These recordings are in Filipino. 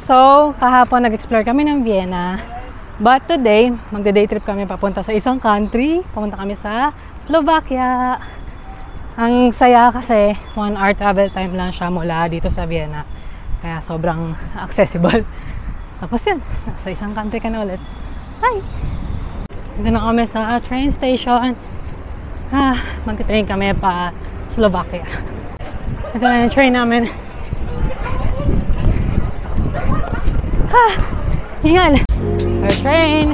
So, kahapon nag-explore kami ng Vienna. But today, magda-day trip kami papunta sa isang country. Papunta kami sa Slovakia. Ang saya kasi 1 hour travel time lang siya mula dito sa Vienna. Kaya sobrang accessible. Tapos yun, nasa isang country ka na ulit. Hi! Dito na kami sa train station. Magta-train kami pa Slovakia. Ito na yung train namin. Hingal! Our train!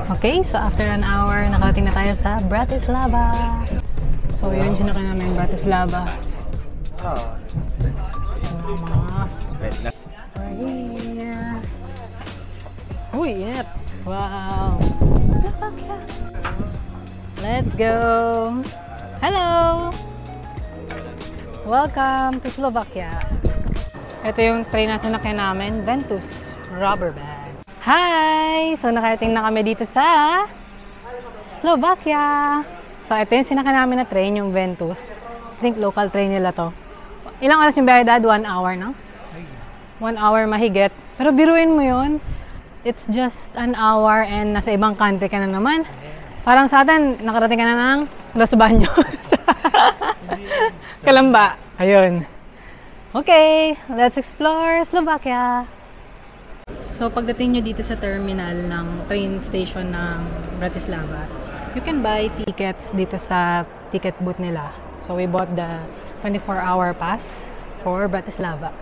Okay, so after an hour, nakarating na tayo sa Bratislava. So yun, sinaka namin Bratislava. Uy, yep! Wow! Slovakia! Let's go! Hello! Welcome to Slovakia. Ito yung train na sinakyan namin, Ventus Rubber Band. Hi! So nakarating na kami dito sa Slovakia. So ito yung sinakyan namin na train, yung Ventus. I think local train nila to. Ilang oras yung biyahe, Dad? 1 hour, no? 1 hour mahigit. Pero biruin mo yun, it's just an hour and nasa ibang country ka na naman. Parang sa atin, nakarating ka na ng Los Baños. Kalamba. Ayun. Okay, let's explore Slovakia. So, pagdating nyo dito sa terminal ng train station ng Bratislava, you can buy tickets dito sa ticket booth nila. So, we bought the 24-hour pass for Bratislava.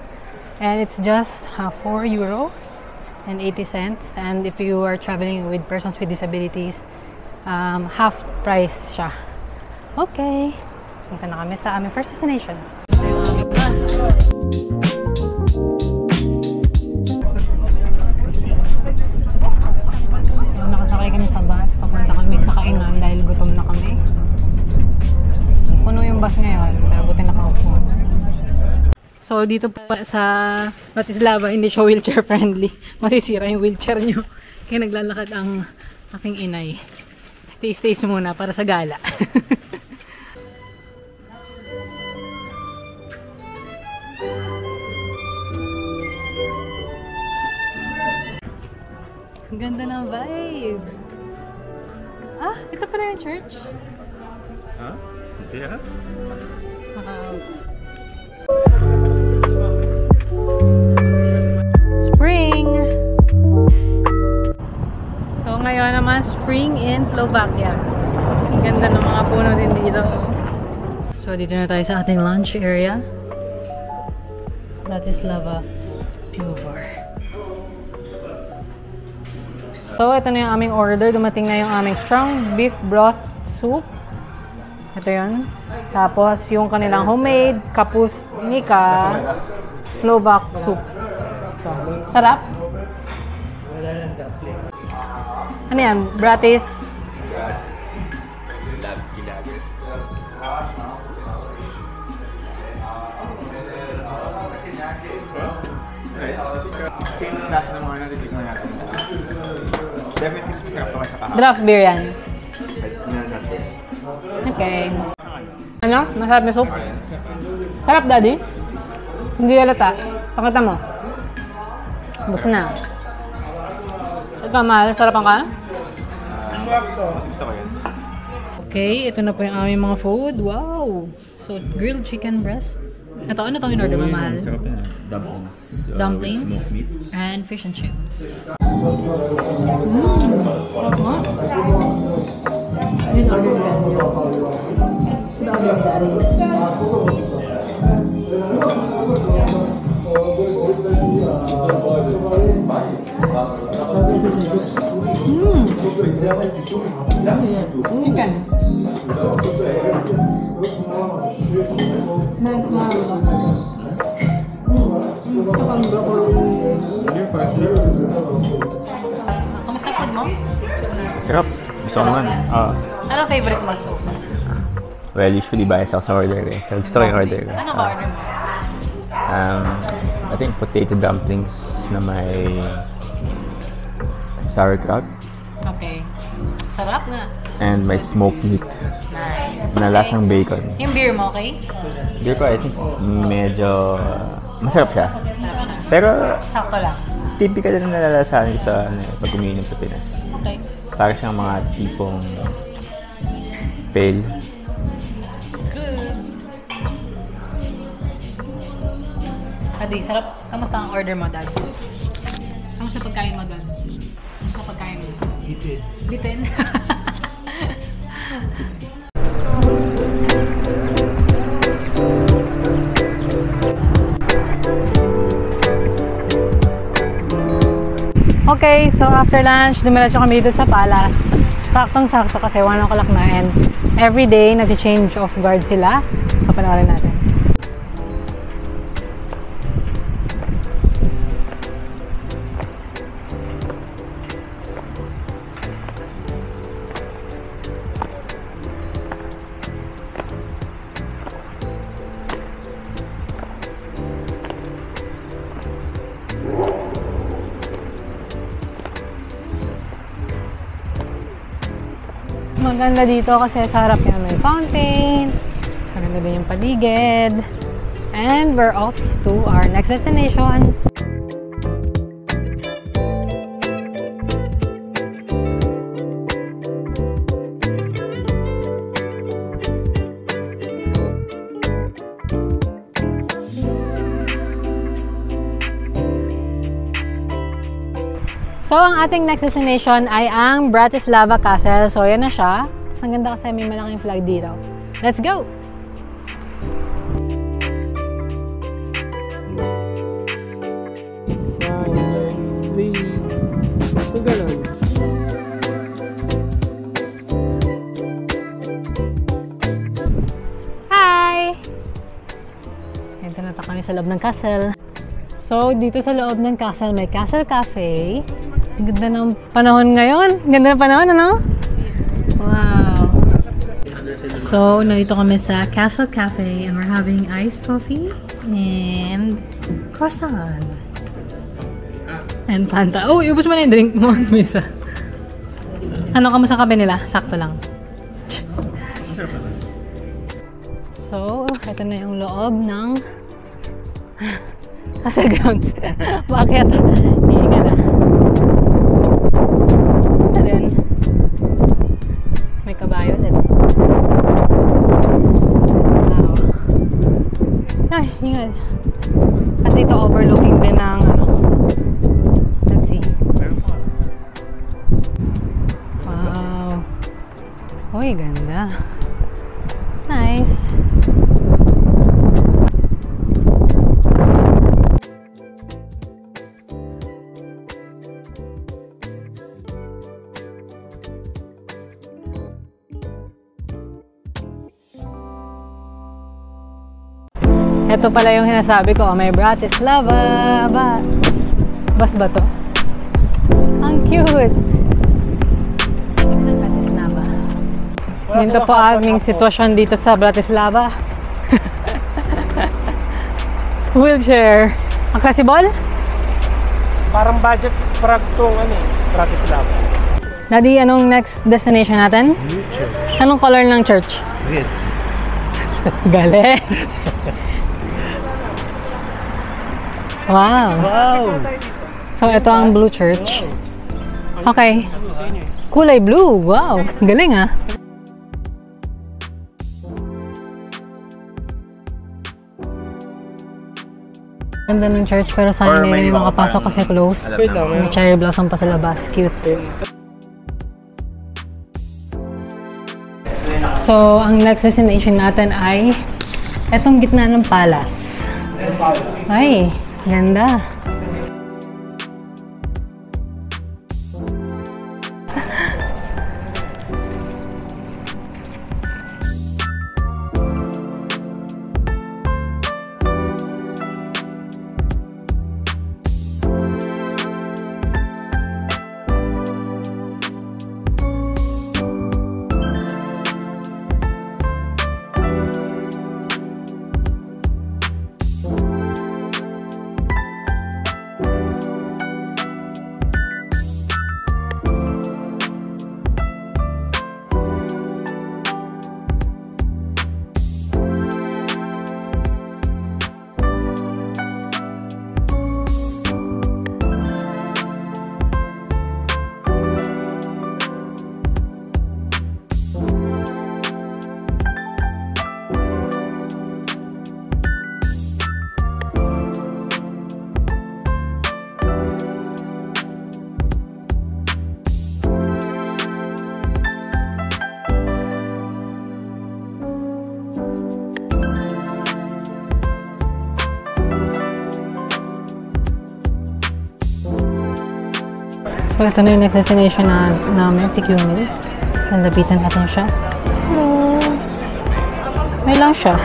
And it's just 4 euros and 80 cents. And if you are traveling with persons with disabilities, half price siya. Okay. Punta na kami sa aming first destination. Ito yung aming bus. So, nakasakay kami sa bus. Papunta kami sa kainan dahil gutom na kami. Puno yung bus ngayon. Kaya buti nakaupo. So, dito pa sa Bratislava, hindi siya wheelchair friendly. Masisira yung wheelchair nyo. Kaya naglalakad ang aking inay. Taste muna para sa gala. Ang ganda ng vibe. Ito pala yung church. Yeah. Spring! So ngayon naman, spring in Slovakia. Ang ganda ng mga puno din dito. So dito na tayo sa ating lunch area. Bratislava Pivovar. So ito na yung aming order. Dumating na yung aming strong beef broth soup. Ito yun. Tapos yung kanilang homemade kapustnica Slovak soup. So, sarap. Ano yan? Bratis? Draft beer yan. Okay. Ano? Masarap na soup? Sarap, Daddy? Hindi halata. Pakita mo. Gusto na. Ikaw, mahal. Sarapan ka? Okay, ito na po yung aming mga food. Wow! So, grilled chicken breast. Ito, ano itong in-order mo, mahal? Dumplings. Dumplings. Smoked meat. And fish and chips. This order again. The order daddy. Chicken. Kamusta food mo? Sarap. Gusto ko naman. Ano favorite mo soup? Well, usually bias ako sa order eh. So gusto ko yung order ko. Ano ba order mo? I think potato dumplings na may sauerkraut. Okay. Sarap na. And may smoked meat. na lasang bacon. Yung beer mo, okay? Beer ko, I think, medyo masarap siya. Pero, Sakto lang. typical na nalalasahan ko sa pag umiinom sa Pinas. Okay. Para siyang mga tipong pale. Adi, sarap. Kamusta ang order mo, Dad? Kamusta pagkain mo, Dad? Kamusta pagkain mo? Bitin. Bitin? Okay, so after lunch, dumiretso kami dito sa Palace. Saktong-sakto kasi 1 o'clock na and every day nag-change of guard sila. So, panoorin natin. Maganda dito kasi sa harap niya may fountain. Maganda din yung paligid. And we're off to our next destination. So, ang ating next destination ay ang Bratislava Castle. So, yan na siya. Ang ganda kasi may malaking flag dito. Let's go! Hi! Ito na kami sa loob ng castle. So, dito sa loob ng castle may Castle Cafe. Ang ganda ng panahon ngayon. Ganda ng panahon, ano? Wow! So, nandito kami sa Castle Cafe and we're having iced coffee and croissant. And Fanta. Oh, ubos mo na yung drink mo, Misa. Ano, kamusta kape nila? Sakto lang. So, ito na yung loob ng Castle Grounds. Bakit? Hihinga na. And then, may kabayo din. Wow. Ay, hingal. At dito overlooking din ng ano. Let's see. Wow. Uy, ganda. Nice. Ito pala yung sinasabi ko, may Bratislava bus. Bus ba to? Ang cute! Bratislava. Ganito po aming sitwasyon dito sa Bratislava. Wheelchair. Accessible? Parang budget prag tong Bratislava. Daddy, anong next destination natin? Church. Anong color ng church? Red. Galing! Wow! Wow! So, ito ang blue church. Okay. Kulay blue. Wow! Galing ah! Ganda ng church pero sana hindi makapasok kasi close. May cherry blossom pa sa labas. Cute. So, ang next destination natin ay etong gitna ng palace. Ay, ganda. So, ito na yung next destination namin, si Qmil. Lalapitan natin siya. Hello! May lang siya.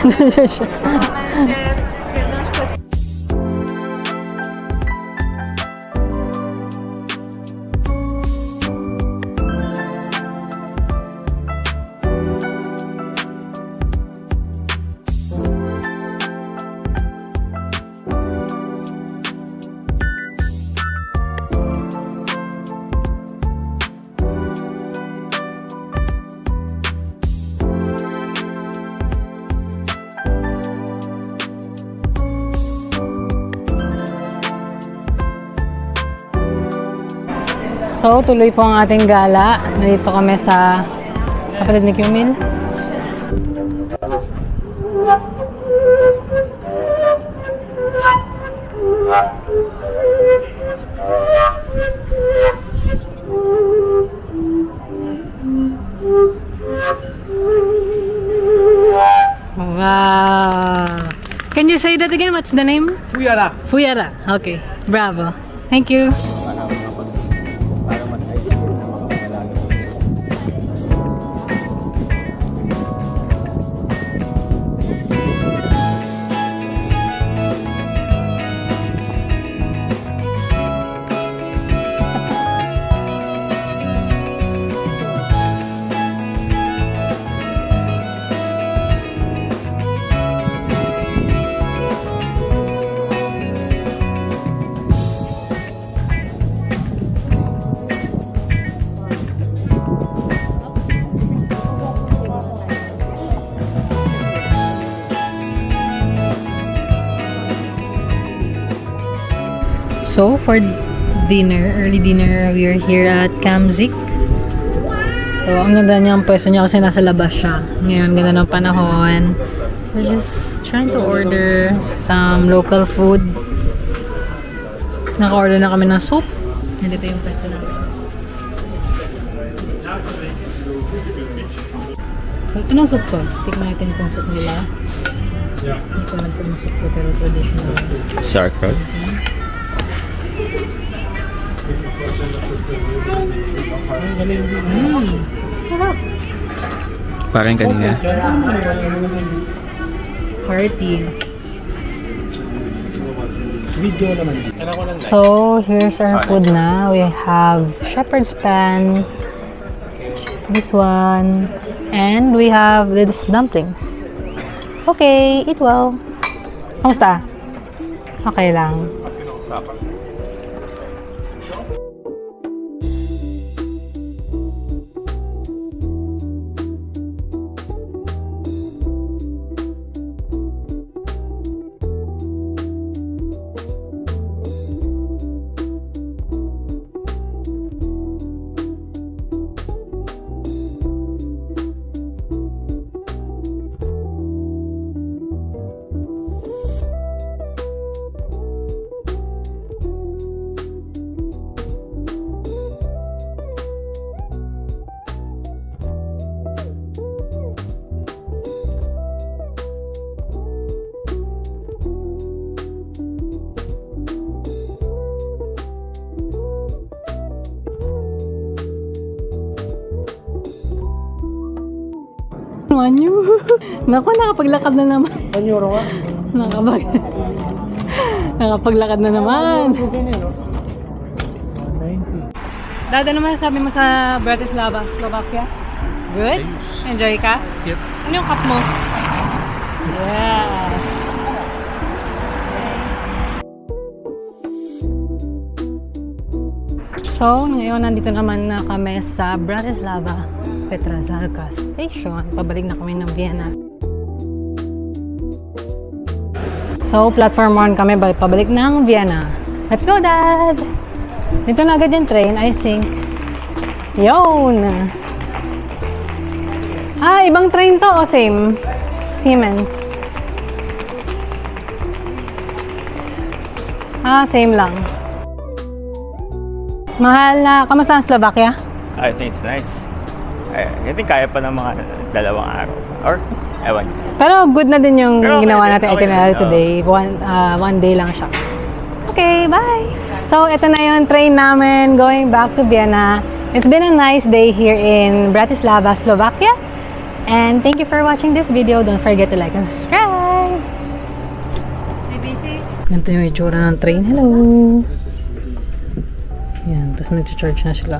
So, tuloy po ang ating gala. Nandito kami sa kapatid ni Qmil. Wow! Can you say that again? What's the name? Fuyara. Fuyara. Okay. Bravo. Thank you. So, for dinner, early dinner, we are here at Kamzik. So, ang ganda niya ang pwesto niya kasi nasa labas siya. Ngayon, ganda ng panahon. We're just trying to order some local food. Naka-order na kami ng soup. And ito yung pwesto namin. So, ito ng soup to. Tikman natin itong soup nila. Hindi ko alam kung soup to, pero traditional. Sauerkraut. Sarap. Parang kanina. Party. Video naman. So, here's our food na. We have shepherd's pan, this one, and we have these dumplings. Okay, eat well. Kamusta? Okay lang. Manyo. Naku, nakapaglakad na naman. €1 nga. Nakapaglakad na naman. Dada, naman sabi mo sa Bratislava, Slovakia? Good? Enjoy ka? Yep. Ano yung cup mo? Yeah. So, ngayon nandito naman na kami sa Bratislava Petrazalka Station. Pabalik na kami ng Vienna. So, platform 1 kami, pabalik ng Vienna. Let's go, Dad! Dito na agad yung train, I think. Yun! Ah, ibang train to o same? Siemens. Ah, same lang. Mahal na. Kamusta ang Slovakia? I think it's nice. I think kaya pa ng mga 2 araw. Or, ewan. Pero good na din yung Pero ginawa okay, natin okay itinerary din, today. One day lang siya. Okay, bye! So, ito na yung train namin going back to Vienna. It's been a nice day here in Bratislava, Slovakia. And thank you for watching this video. Don't forget to like and subscribe! Ganito yung itsura ng train. Hello! Yan, tapos nag-charge na sila.